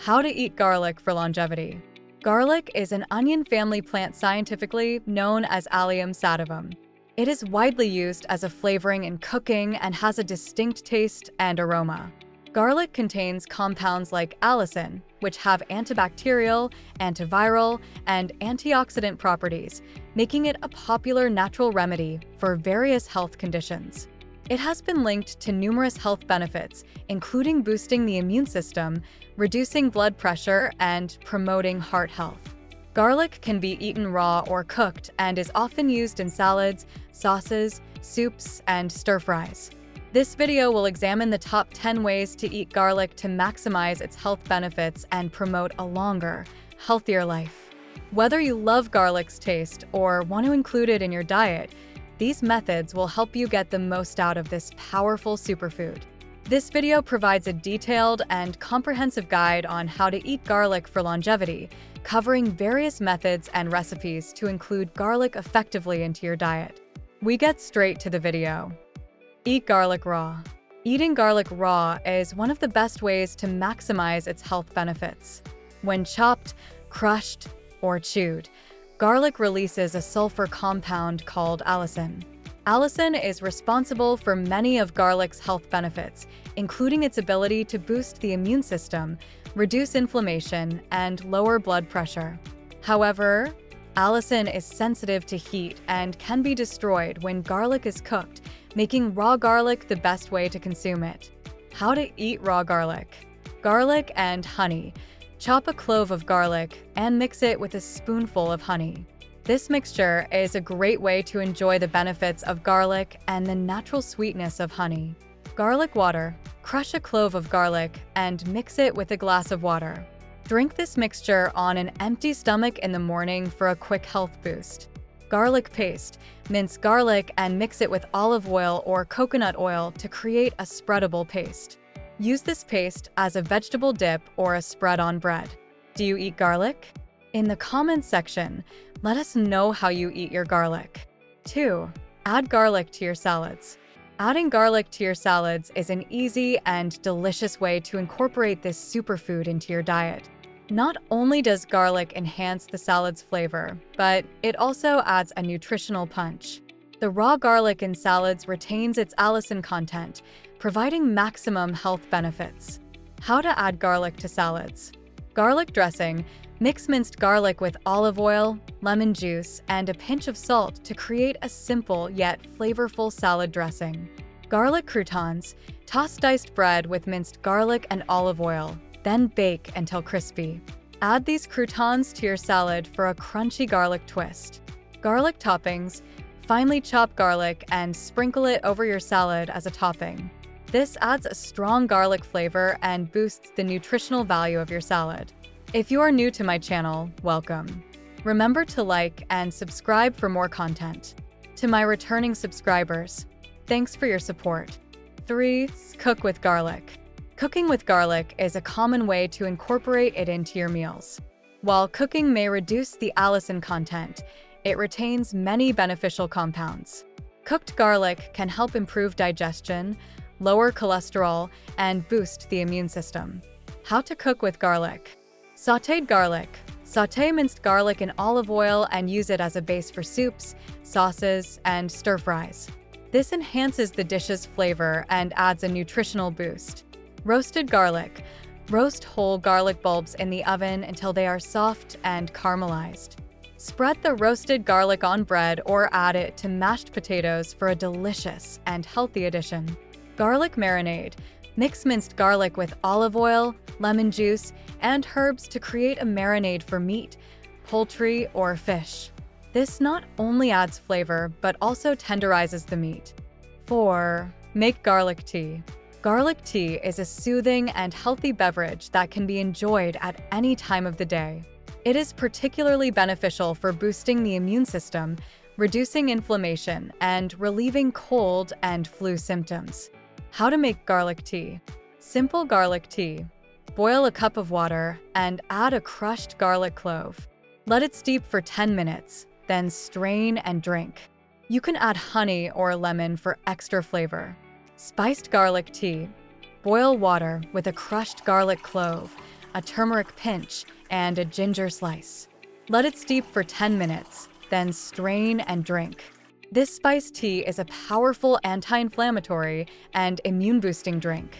How to eat garlic for longevity. Garlic is an onion family plant scientifically known as Allium sativum. It is widely used as a flavoring in cooking and has a distinct taste and aroma. Garlic contains compounds like allicin, which have antibacterial, antiviral, and antioxidant properties, making it a popular natural remedy for various health conditions. It has been linked to numerous health benefits, including boosting the immune system, reducing blood pressure, and promoting heart health. Garlic can be eaten raw or cooked and is often used in salads, sauces, soups, and stir-fries. This video will examine the top 10 ways to eat garlic to maximize its health benefits and promote a longer, healthier life. Whether you love garlic's taste or want to include it in your diet, these methods will help you get the most out of this powerful superfood. This video provides a detailed and comprehensive guide on how to eat garlic for longevity, covering various methods and recipes to include garlic effectively into your diet. We get straight to the video. Eat garlic raw. Eating garlic raw is one of the best ways to maximize its health benefits. When chopped, crushed, or chewed, garlic releases a sulfur compound called allicin. Allicin is responsible for many of garlic's health benefits, including its ability to boost the immune system, reduce inflammation, and lower blood pressure. However, allicin is sensitive to heat and can be destroyed when garlic is cooked, making raw garlic the best way to consume it. How to eat raw garlic. Garlic and honey. Chop a clove of garlic and mix it with a spoonful of honey. This mixture is a great way to enjoy the benefits of garlic and the natural sweetness of honey. Garlic water. Crush a clove of garlic and mix it with a glass of water. Drink this mixture on an empty stomach in the morning for a quick health boost. Garlic paste. Mince garlic and mix it with olive oil or coconut oil to create a spreadable paste. Use this paste as a vegetable dip or a spread on bread. Do you eat garlic? In the comments section, let us know how you eat your garlic. 2. Add garlic to your salads. Adding garlic to your salads is an easy and delicious way to incorporate this superfood into your diet. Not only does garlic enhance the salad's flavor, but it also adds a nutritional punch. The raw garlic in salads retains its allicin content, providing maximum health benefits. How to add garlic to salads. Garlic dressing. Mix minced garlic with olive oil, lemon juice, and a pinch of salt to create a simple yet flavorful salad dressing. Garlic croutons. Toss diced bread with minced garlic and olive oil, then bake until crispy. Add these croutons to your salad for a crunchy garlic twist. Garlic toppings. Finely chop garlic and sprinkle it over your salad as a topping. This adds a strong garlic flavor and boosts the nutritional value of your salad. If you are new to my channel, welcome. Remember to like and subscribe for more content. To my returning subscribers, thanks for your support. 3. Cook with garlic. Cooking with garlic is a common way to incorporate it into your meals. While cooking may reduce the allicin content, it retains many beneficial compounds. Cooked garlic can help improve digestion, lower cholesterol, and boost the immune system. How to cook with garlic. Sautéed garlic. Sauté minced garlic in olive oil and use it as a base for soups, sauces, and stir-fries. This enhances the dish's flavor and adds a nutritional boost. Roasted garlic. Roast whole garlic bulbs in the oven until they are soft and caramelized. Spread the roasted garlic on bread or add it to mashed potatoes for a delicious and healthy addition. Garlic marinade. Mix minced garlic with olive oil, lemon juice, and herbs to create a marinade for meat, poultry, or fish. This not only adds flavor, but also tenderizes the meat. 4. Make garlic tea. Garlic tea is a soothing and healthy beverage that can be enjoyed at any time of the day. It is particularly beneficial for boosting the immune system, reducing inflammation, and relieving cold and flu symptoms. How to make garlic tea. Simple garlic tea. Boil a cup of water and add a crushed garlic clove. Let it steep for 10 minutes, then strain and drink. You can add honey or lemon for extra flavor. Spiced garlic tea. Boil water with a crushed garlic clove, a turmeric pinch, and a ginger slice. Let it steep for 10 minutes, then strain and drink. This spiced tea is a powerful anti-inflammatory and immune-boosting drink.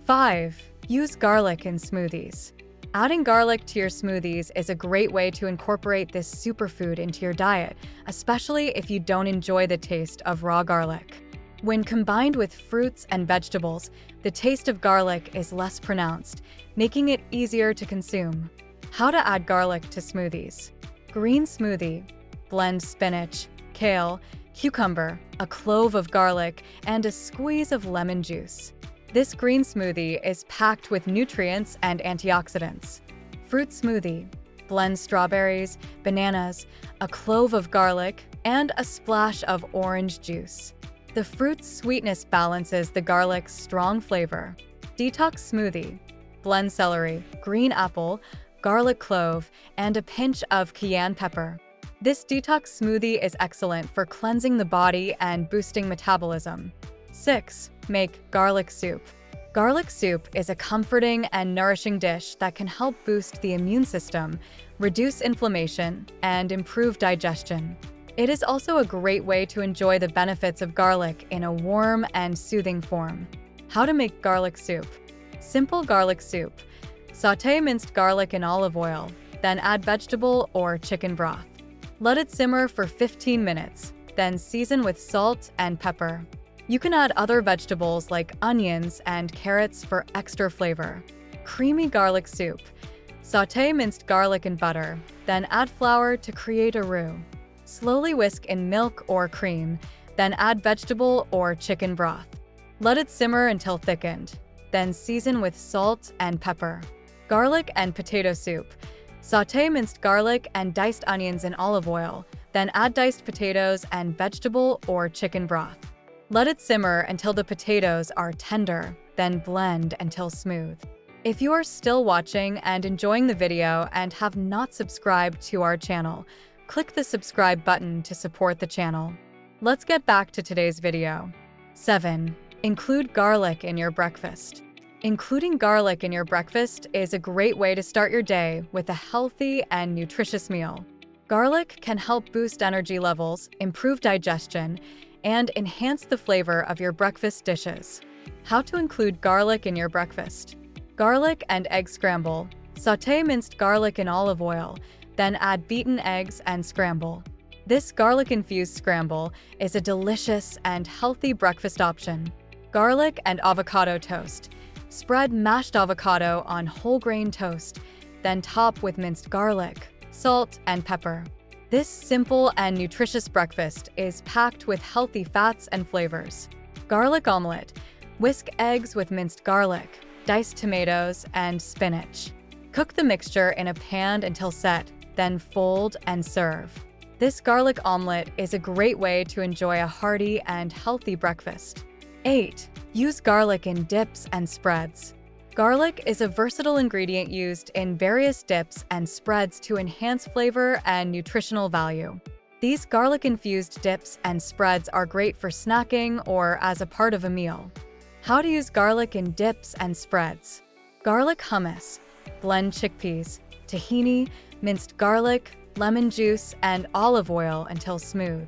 5. Use garlic in smoothies. Adding garlic to your smoothies is a great way to incorporate this superfood into your diet, especially if you don't enjoy the taste of raw garlic. When combined with fruits and vegetables, the taste of garlic is less pronounced, making it easier to consume. How to add garlic to smoothies. Green smoothie. Blend spinach, kale, cucumber, a clove of garlic, and a squeeze of lemon juice. This green smoothie is packed with nutrients and antioxidants. Fruit smoothie. Blend strawberries, bananas, a clove of garlic, and a splash of orange juice. The fruit's sweetness balances the garlic's strong flavor. Detox smoothie. Blend celery, green apple, garlic clove, and a pinch of cayenne pepper. This detox smoothie is excellent for cleansing the body and boosting metabolism. 6. Make garlic soup. Garlic soup is a comforting and nourishing dish that can help boost the immune system, reduce inflammation, and improve digestion. It is also a great way to enjoy the benefits of garlic in a warm and soothing form. How to make garlic soup. Simple garlic soup. Sauté minced garlic in olive oil, then add vegetable or chicken broth. Let it simmer for 15 minutes, then season with salt and pepper. You can add other vegetables like onions and carrots for extra flavor. Creamy garlic soup. Sauté minced garlic in butter, then add flour to create a roux. Slowly whisk in milk or cream, then add vegetable or chicken broth. Let it simmer until thickened, then season with salt and pepper. Garlic and potato soup. Sauté minced garlic and diced onions in olive oil, then add diced potatoes and vegetable or chicken broth. Let it simmer until the potatoes are tender, then blend until smooth. If you are still watching and enjoying the video and have not subscribed to our channel, click the subscribe button to support the channel. Let's get back to today's video. 7. Include garlic in your breakfast. Including garlic in your breakfast is a great way to start your day with a healthy and nutritious meal. Garlic can help boost energy levels, improve digestion, and enhance the flavor of your breakfast dishes. How to include garlic in your breakfast. Garlic and egg scramble. Sauté minced garlic in olive oil, then add beaten eggs and scramble. This garlic-infused scramble is a delicious and healthy breakfast option. Garlic and avocado toast. Spread mashed avocado on whole grain toast, then top with minced garlic, salt, and pepper. This simple and nutritious breakfast is packed with healthy fats and flavors. Garlic omelet. Whisk eggs with minced garlic, diced tomatoes, and spinach. Cook the mixture in a pan until set, then fold and serve. This garlic omelet is a great way to enjoy a hearty and healthy breakfast. 8. Use garlic in dips and spreads. Garlic is a versatile ingredient used in various dips and spreads to enhance flavor and nutritional value. These garlic-infused dips and spreads are great for snacking or as a part of a meal. How to use garlic in dips and spreads. Garlic hummus. Blend chickpeas, tahini, minced garlic, lemon juice, and olive oil until smooth.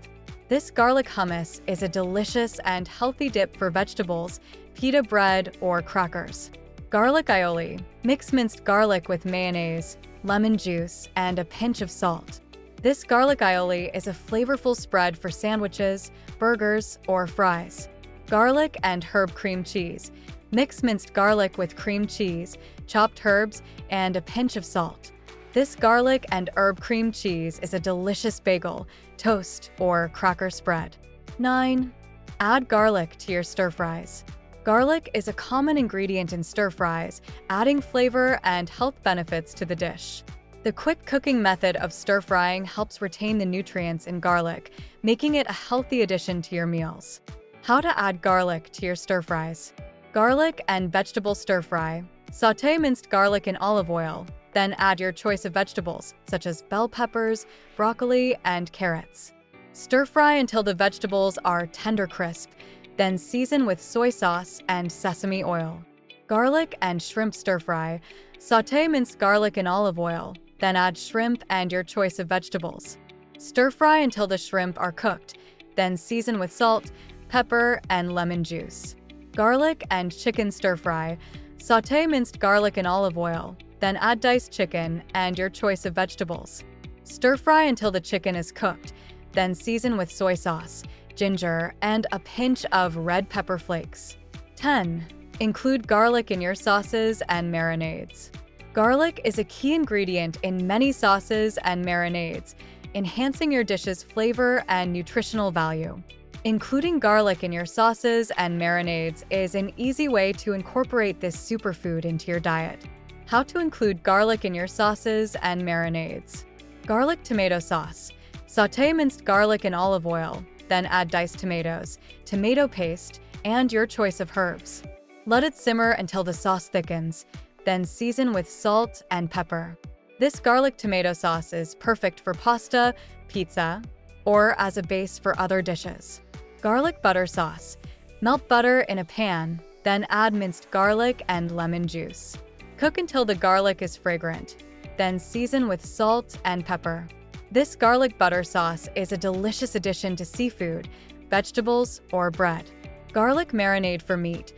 This garlic hummus is a delicious and healthy dip for vegetables, pita bread, or crackers. Garlic aioli. Mix minced garlic with mayonnaise, lemon juice, and a pinch of salt. This garlic aioli is a flavorful spread for sandwiches, burgers, or fries. Garlic and herb cream cheese. Mix minced garlic with cream cheese, chopped herbs, and a pinch of salt. This garlic and herb cream cheese is a delicious bagel, toast, or cracker spread. 9. Add garlic to your stir-fries. Garlic is a common ingredient in stir-fries, adding flavor and health benefits to the dish. The quick cooking method of stir-frying helps retain the nutrients in garlic, making it a healthy addition to your meals. How to add garlic to your stir-fries. Garlic and vegetable stir-fry. Sauté minced garlic in olive oil, then add your choice of vegetables, such as bell peppers, broccoli, and carrots. Stir-fry until the vegetables are tender crisp, then season with soy sauce and sesame oil. Garlic and shrimp stir-fry. Sauté minced garlic in olive oil, then add shrimp and your choice of vegetables. Stir-fry until the shrimp are cooked, then season with salt, pepper, and lemon juice. Garlic and chicken stir-fry. Sauté minced garlic in olive oil, then add diced chicken and your choice of vegetables. Stir-fry until the chicken is cooked, then season with soy sauce, ginger, and a pinch of red pepper flakes. 10. Include garlic in your sauces and marinades. Garlic is a key ingredient in many sauces and marinades, enhancing your dish's flavor and nutritional value. Including garlic in your sauces and marinades is an easy way to incorporate this superfood into your diet. How to include garlic in your sauces and marinades. Garlic tomato sauce. Sauté minced garlic in olive oil, then add diced tomatoes, tomato paste, and your choice of herbs. Let it simmer until the sauce thickens, then season with salt and pepper. This garlic tomato sauce is perfect for pasta, pizza, or as a base for other dishes. Garlic butter sauce. Melt butter in a pan, then add minced garlic and lemon juice. Cook until the garlic is fragrant, then season with salt and pepper. This garlic butter sauce is a delicious addition to seafood, vegetables, or bread. Garlic marinade for meat.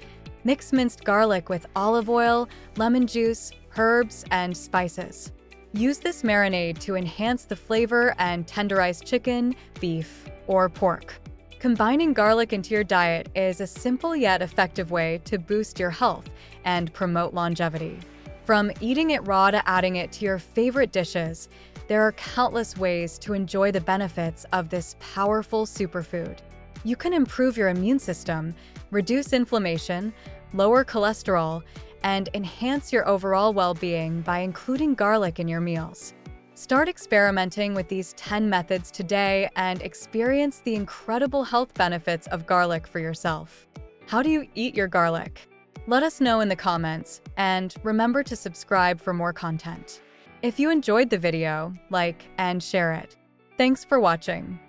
Mix minced garlic with olive oil, lemon juice, herbs, and spices. Use this marinade to enhance the flavor and tenderize chicken, beef, or pork. Combining garlic into your diet is a simple yet effective way to boost your health and promote longevity. From eating it raw to adding it to your favorite dishes, there are countless ways to enjoy the benefits of this powerful superfood. You can improve your immune system, reduce inflammation, lower cholesterol, and enhance your overall well-being by including garlic in your meals. Start experimenting with these 10 methods today and experience the incredible health benefits of garlic for yourself. How do you eat your garlic? Let us know in the comments, and remember to subscribe for more content. If you enjoyed the video, like and share it. Thanks for watching.